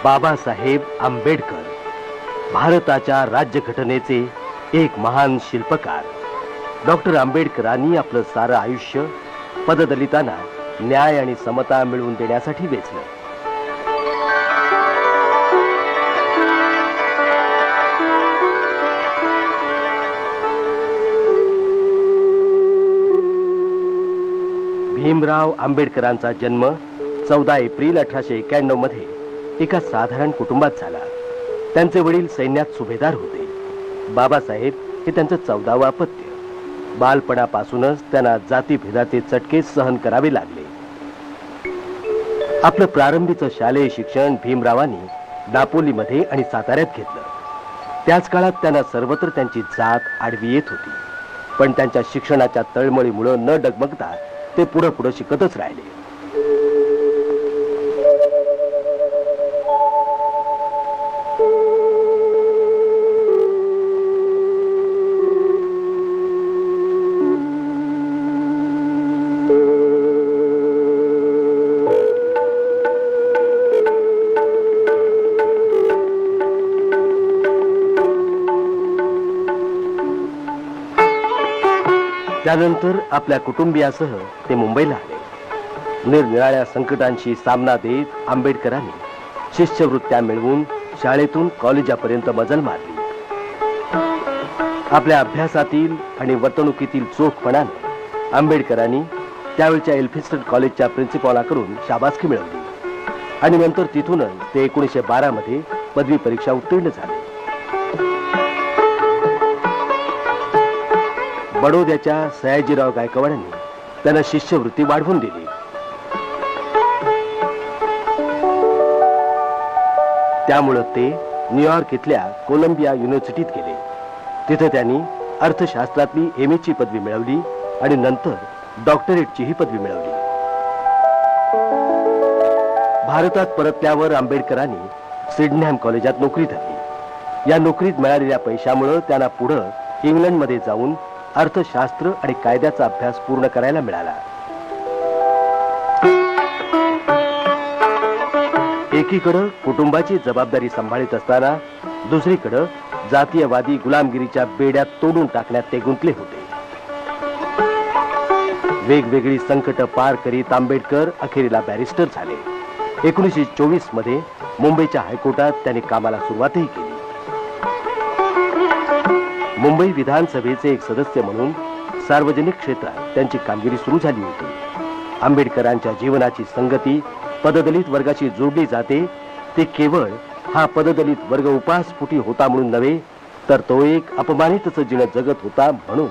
बाबासाहेब आंबेडकर, भारताच्या राज्यघटनेचे एक महान शिल्पकार. डॉक्टर आंबेडकरांनी आपलं सारं आयुष्य पददलितांना न्याय आणि समता मिळवून देण्यासाठी वेचलं. भीमराव आंबेडकरांचा जन्म 14 एप्रिल 1891 मध्ये एका साधारण कुटुंबात झाला. त्यांचे वडील सैन्यात सुभेदार होते. बाबासाहेब हे त्यांचं 14वं अपत्य. बालपणापासूनच त्यांना जातीभेदाचे चटके सहन करावे लागले. आपलं प्रारंभीचं शालेय शिक्षण भीमरावांनी दापोलीमध्ये आणि साताऱ्यात घेतलं. त्याच काळात त्यांना सर्वत्र त्यांची जात आडवी येत होती, पण त्यांच्या शिक्षणाच्या तळमळीमुळे न डगमगता ते पुढे शिकतच राहिले. त्यानंतर आपल्या कुटुंबियासह ते मुंबईला आले. निरनिराळ्या संकटांशी सामना देत आंबेडकरांनी शिष्यवृत्त्या मिळवून शाळेतून कॉलेजापर्यंत मजल मारली. आपल्या अभ्यासातील आणि वर्तणुकीतील चोखपणाने आंबेडकरांनी त्यावेळच्या एल्फिन्स्टन कॉलेजच्या प्रिन्सिपॉलाकडून शाबासकी मिळवली आणि नंतर तिथूनच ते 1912 मध्ये पदवी परीक्षा उत्तीर्ण झाले. बडोद्याच्या सयाजीराव गायकवाडांनी त्यांना शिष्यवृत्ती वाढवून दिली. त्यामुळे ते न्यूयॉर्क इथल्या कोलंबिया युनिव्हर्सिटीत गेले. तिथे त्यांनी अर्थशास्त्रातली MA ची पदवी मिळवली आणि नंतर डॉक्टरेटचीही पदवी मिळवली. भारतात परतल्यावर आंबेडकरांनी सिडनहॅम कॉलेजात नोकरी धरली. या नोकरीत मिळालेल्या पैशामुळे त्यांना पुढे इंग्लंडमध्ये जाऊन अर्थशास्त्र आणि कायद्याचा अभ्यास पूर्ण करायला मिळाला. एकीकडे कुटुंबाची जबाबदारी सांभाळत असताना दुसरीकडे जातीयवादी गुलामगिरीच्या बेड्यात तोडून टाकण्यात ते गुंतले होते. वेगवेगळी संकट पार करीत आंबेडकर अखेरीला बॅरिस्टर झाले. 1924 मध्ये मुंबईच्या हायकोर्टात त्यांनी कामाला सुरुवातही केली. मुंबई विधानसभेचे एक सदस्य म्हणून सार्वजनिक क्षेत्रात त्यांची कामगिरी सुरू झाली होती. आंबेडकरांच्या जीवनाची संगती पददलित वर्गाशी जोडली जाते. ते केवळ हा पददलित वर्ग उपासपोटी होता म्हणून नव्हे, तर तो एक अपमानितच जीवन जगत होता म्हणून.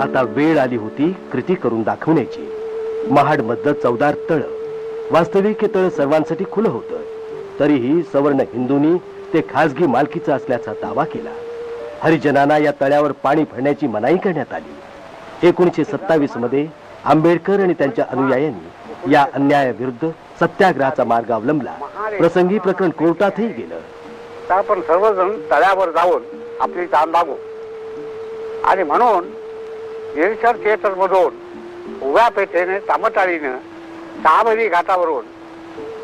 आता वेळ आली होती कृती करून दाखवण्याची. महाडमधलं 14 तळ वास्तविक हे तळ सर्वांसाठी खुलं होतं. तरीही सवर्ण हिंदूंनी ते खासगी मालकीचं असल्याचा दावा केला. हरिजनांना या तळ्यावर पाणी भरण्याची मनाई करण्यात आली. 1927 मध्ये आंबेडकर आणि त्यांच्या अनुयायांनी या अन्यायाविरुद्ध सत्याग्रहाचा मार्ग अवलंबला. प्रसंगी प्रकरण कोर्टातही गेलं. आपण सर्वजण तळ्यावर जाऊन आपली जाण लागू आणि म्हणून निरीक्षण थिएटर मधून उभ्या पेठेने तामटाळीनं 6 मैली घाटावरून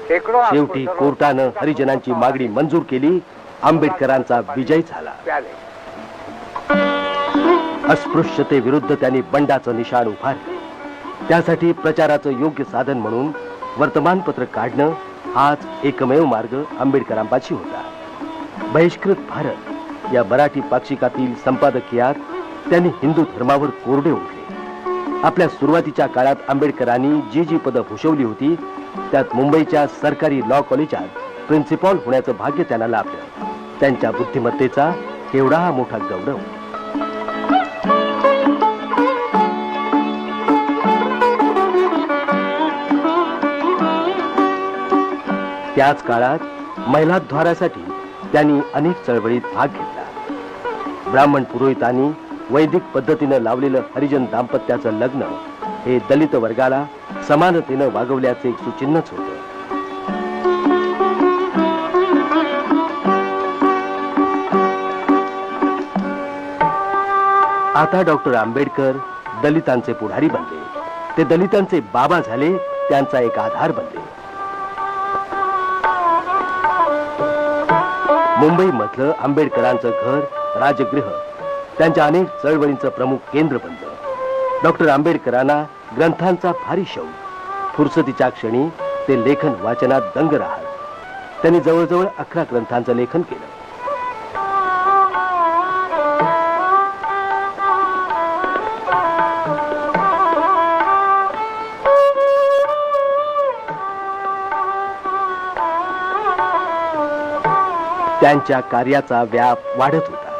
शेवटी कोर्टानं हरिजनांची मागणी मंजूर केली. आंबेडकरांचा विजय झाला. अस्पृश्यतेविरुद्ध त्यांनी बंडाचं निशाण उभारले. त्यासाठी प्रचाराचं योग्य साधन म्हणून वर्तमानपत्र काढणं हाच एकमेव मार्ग आंबेडकरांपाशी होता. बहिष्कृत भारत या मराठी पाक्षिकातील संपादकीयात त्यांनी हिंदू धर्मावर कोरडे उठले. आपल्या सुरुवातीच्या काळात आंबेडकरांनी जी पदं भूषवली होती त्यात मुंबईच्या सरकारी लॉ कॉलेजात प्रिन्सिपॉल होण्याचं भाग्य त्यांना लाभलं. त्यांच्या बुद्धिमत्तेचा केवढा हा मोठा गौरव. त्याच काळात महिलाद्वारासाठी त्यांनी अनेक चळवळीत भाग घेतला. ब्राह्मण पुरोहितांनी वैदिक पद्धतीनं लावलेलं हरिजन दाम्पत्याचं लग्न हे दलित वर्गाला समानतेनं वागवल्याचे एक सुचिन्हच होतं. आता डॉक्टर आंबेडकर दलितांचे पुढारी बनले. ते दलितांचे बाबा झाले, त्यांचा एक आधार बनले. मुंबई मधलं आंबेडकरांचं घर, राजगृह त्यांच्या अनेक चळवळींचं प्रमुख केंद्र बनलं. डॉक्टर आंबेडकरांना ग्रंथांचा भारी शौक. फुरसतीच्या क्षणी ते लेखन वाचनात दंग राहत. त्यांनी जवळजवळ 11 ग्रंथांचं लेखन केलं. त्यांच्या कार्याचा व्याप वाढत होता.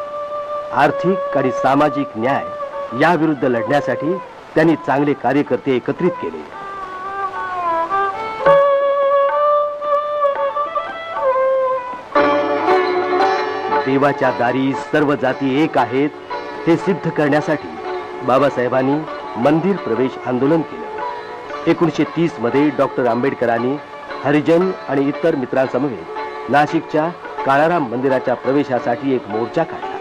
आर्थिक आणि सामाजिक न्याय याविरुद्ध लढण्यासाठी त्यांनी चांगले कार्यकर्ते एकत्रित केले. देवाच्या दारी सर्व जाती एक आहेत हे सिद्ध करण्यासाठी बाबासाहेबांनी मंदिर प्रवेश आंदोलन केलं. 1930 मध्ये डॉक्टर आंबेडकरांनी हरिजन आणि इतर मित्रांसमवेत नाशिकच्या काळाराम मंदिराच्या प्रवेशासाठी एक मोर्चा काढला.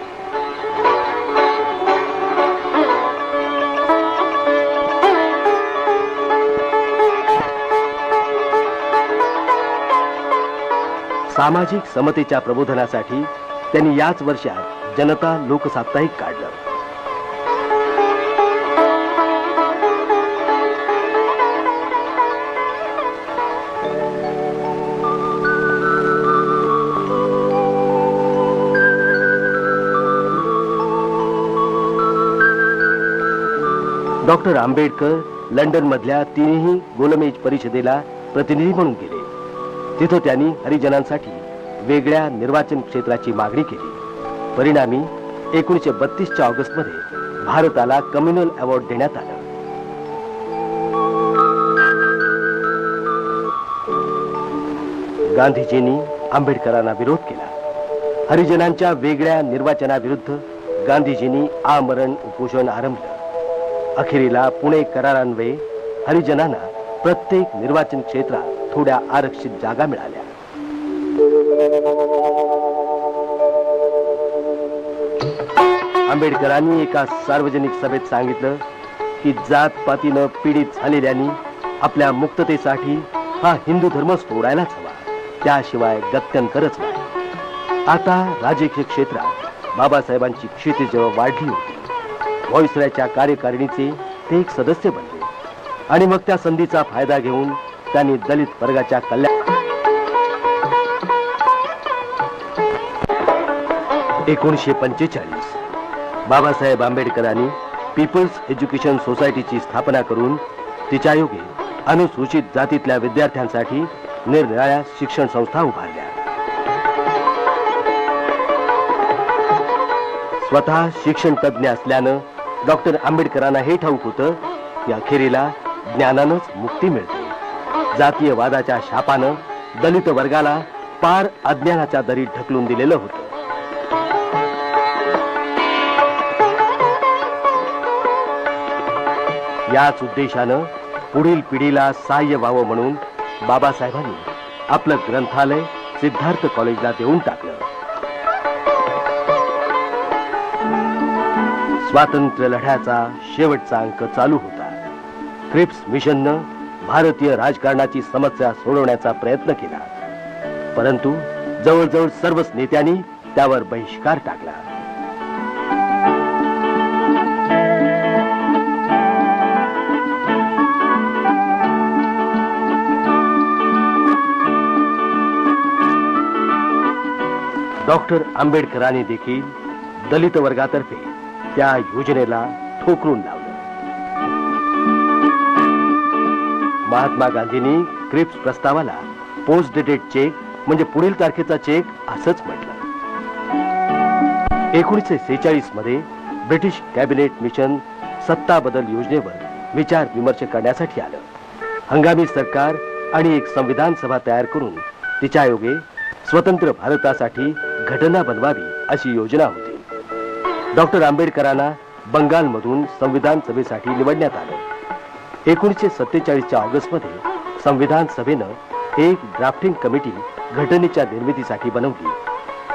सामाजिक समतेच्या प्रबोधनासाठी त्यांनी याच वर्षात जनता लोकसाप्ताहिक काढलं. डॉक्टर आंबेडकर लंडन मधल्या 3ही गोलमेज परिषदेला प्रतिनिधी म्हणून गेले. तिथं त्यांनी हरिजनांसाठी वेगळ्या निर्वाचन क्षेत्राची मागणी केली. परिणामी 1932च्या ऑगस्टमध्ये भारताला कम्युनल अवॉर्ड देण्यात आलं. गांधीजींनी आंबेडकरांना विरोध केला. हरिजनांच्या वेगळ्या निर्वाचनाविरुद्ध गांधीजींनी आमरण उपोषण आरंभलं. अखेरीला पुणे करारान्वये हरिजनांना प्रत्येक निर्वाचन क्षेत्रात थोड्या आरक्षित जागा मिळाल्या. आंबेडकरांनी एका सार्वजनिक सभेत सांगितलं की जातपातीनं पीडित झालेल्यांनी आपल्या मुक्ततेसाठी हा हिंदू धर्म सोडायलाच हवा, त्याशिवाय गत्यंतरच नाही. आता राजकीय क्षेत्रात बाबासाहेबांची क्षितिज वाढली होती. व्हॉइसरॉयच्या कार्यकारिणीचे ते एक सदस्य बनले आणि मग त्या संधीचा फायदा घेऊन त्यांनी दलित वर्गाच्या कल्याण 1945 बाबासाहेब आंबेडकरांनी पीपल्स एज्युकेशन सोसायटीची स्थापना करून तिच्या योगे अनुसूचित जातीतल्या विद्यार्थ्यांसाठी निरनिराळ्या शिक्षण संस्था उभारल्या. स्वतः शिक्षण तज्ञ असल्यानं डॉक्टर आंबेडकरांना हे ठाऊक होतं की अखेरीला ज्ञानानंच मुक्ती मिळते. जातीयवादाच्या शापानं दलित वर्गाला पार अज्ञानाच्या दरीत ढकलून दिलेलं होतं. याच उद्देशानं पुढील पिढीला सहाय्य व्हावं म्हणून बाबासाहेबांनी आपलं ग्रंथालय सिद्धार्थ कॉलेजला देऊन टाकलं. स्वातंत्र्य लढ्याचा शेवटचा अंक चालू होता. क्रिप्स मिशननं भारतीय राजकारणाची समस्या सोडवण्याचा प्रयत्न केला, परंतु जवळजवळ सर्वच नेत्यांनी त्यावर बहिष्कार टाकला. डॉक्टर आंबेडकरांनी देखील दलित वर्गातर्फे त्या योजनेला ठोकरून लावलं. महात्मा गांधींनी क्रिप्स प्रस्तावाला पोस्ट डेटेड चेक म्हणजे पुढील तारखेचा चेक असंच म्हटलं. 1946 मध्ये ब्रिटिश कॅबिनेट मिशन सत्ता बदल योजनेवर विचार विमर्श करण्यासाठी आलं. हंगामी सरकार आणि एक संविधान सभा तयार करून तिच्या योगे स्वतंत्र भारतासाठी घटना बनवावी अशी योजना होती. डॉक्टर आंबेडकरांना बंगालमधून संविधान सभेसाठी निवडण्यात आलं. 1947च्या ऑगस्टमध्ये संविधान सभेनं एक ड्राफ्टिंग कमिटी घटनेच्या निर्मितीसाठी बनवली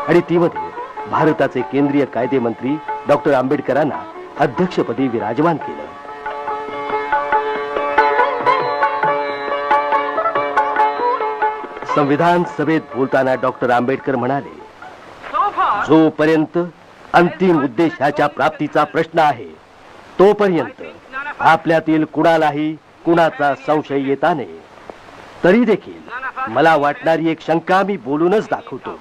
आणि तीमध्ये भारताचे केंद्रीय कायदे मंत्री डॉक्टर आंबेडकरांना अध्यक्षपदी विराजमान केलं. संविधान सभेत बोलताना डॉक्टर आंबेडकर म्हणाले, जोपर्यंत अंतिम उद्देशाच्या प्राप्तीचा प्रश्न आहे तोपर्यंत आपल्यातील कुणालाही कुणाचा संशय येता नये. तरी देखील मला वाटणारी एक शंका मी बोलूनच दाखवतो.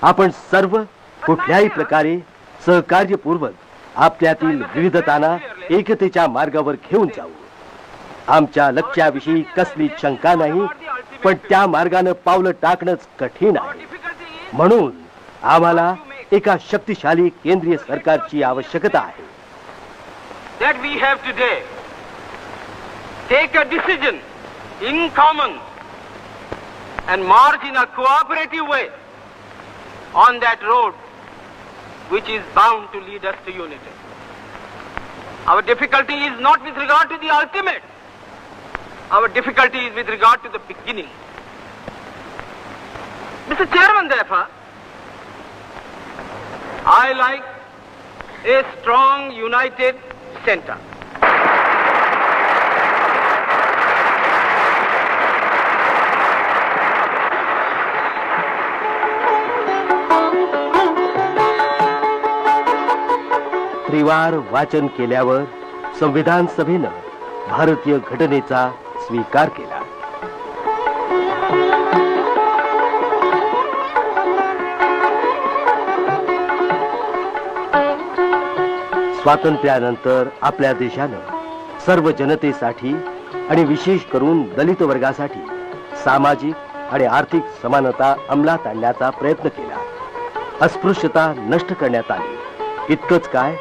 आपण सर्व कुठल्याही प्रकारे सहकार्यपूर्वक आपल्यातील विविधतांना एकतेच्या मार्गावर घेऊन जाऊ. आमच्या लक्ष्याविषयी कसलीच शंका नाही, पण त्या मार्गाने पावलं टाकणंच कठीण आहे. म्हणून आम्हाला एका शक्तिशाली केंद्रीय सरकारची आवश्यकता आहे. That we have today take a decision in common and march in a cooperative way on that road which is bound to lead us to unity. Our difficulty is not with regard to the ultimate. Our difficulty is with regard to the beginning. Mr. Chairman, therefore, I like a strong, united center. त्रिवार वाचन केल्यावर संविधान सभेनं भारतीय घटनेचा स्वीकार केला. स्वातंत्र्यानंतर आपल्या देशानं सर्व जनतेसाठी आणि विशेष करून दलित वर्गासाठी सामाजिक आणि आर्थिक समानता अंमलात आणण्याचा प्रयत्न केला. अस्पृश्यता नष्ट करण्यात आली. इतकंच काय,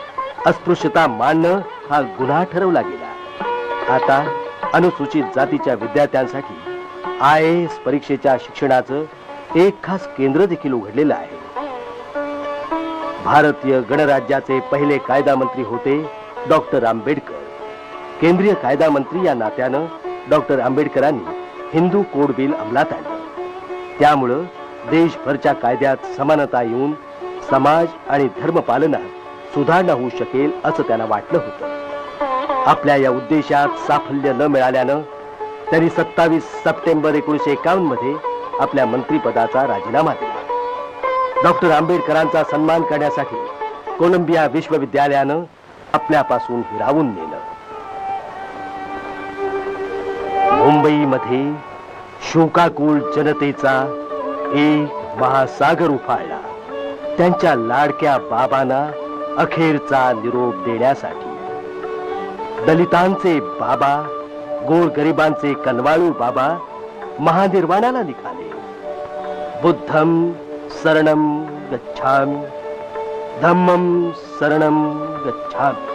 अस्पृश्यता मानणं हा गुन्हा ठरवला गेला. आता अनुसूचित जातीच्या विद्यार्थ्यांसाठी IAS परीक्षेच्या शिक्षणाचं एक खास केंद्र देखील उघडलेलं आहे. भारतीय गणराज्याचे पहिले कायदा मंत्री होते डॉक्टर आंबेडकर. केंद्रीय कायदा मंत्री या नात्यानं डॉक्टर आंबेडकरांनी हिंदू कोड बिल अंमलात आणलं. त्यामुळं देशभरच्या कायद्यात समानता येऊन समाज आणि धर्म पालनात सुधारणा होऊ शकेल असं त्यांना वाटलं होतं. आपल्या या उद्देशात साफल्य न मिळाल्यानं त्यांनी 27 सप्टेंबर 1951 मध्ये आपल्या मंत्रिपदाचा राजीनामा दिला. डॉक्टर आंबेडकरांचा सन्मान करण्यासाठी कोलंबिया विश्वविद्यालयानं आपल्यापासून हिरावून नेलं. मुंबईमध्ये शोकाकुल जनतेचा एक महासागर उफाळला त्यांच्या लाडक्या बाबांना अखेरचा निरोप देण्यासाठी. दलितांचे बाबा, गोरगरिबांचे कनवाळू बाबा महानिर्वाणाला निघाले. बुद्धम शरणम गच्छामि, धम्मम शरणम गच्छामि.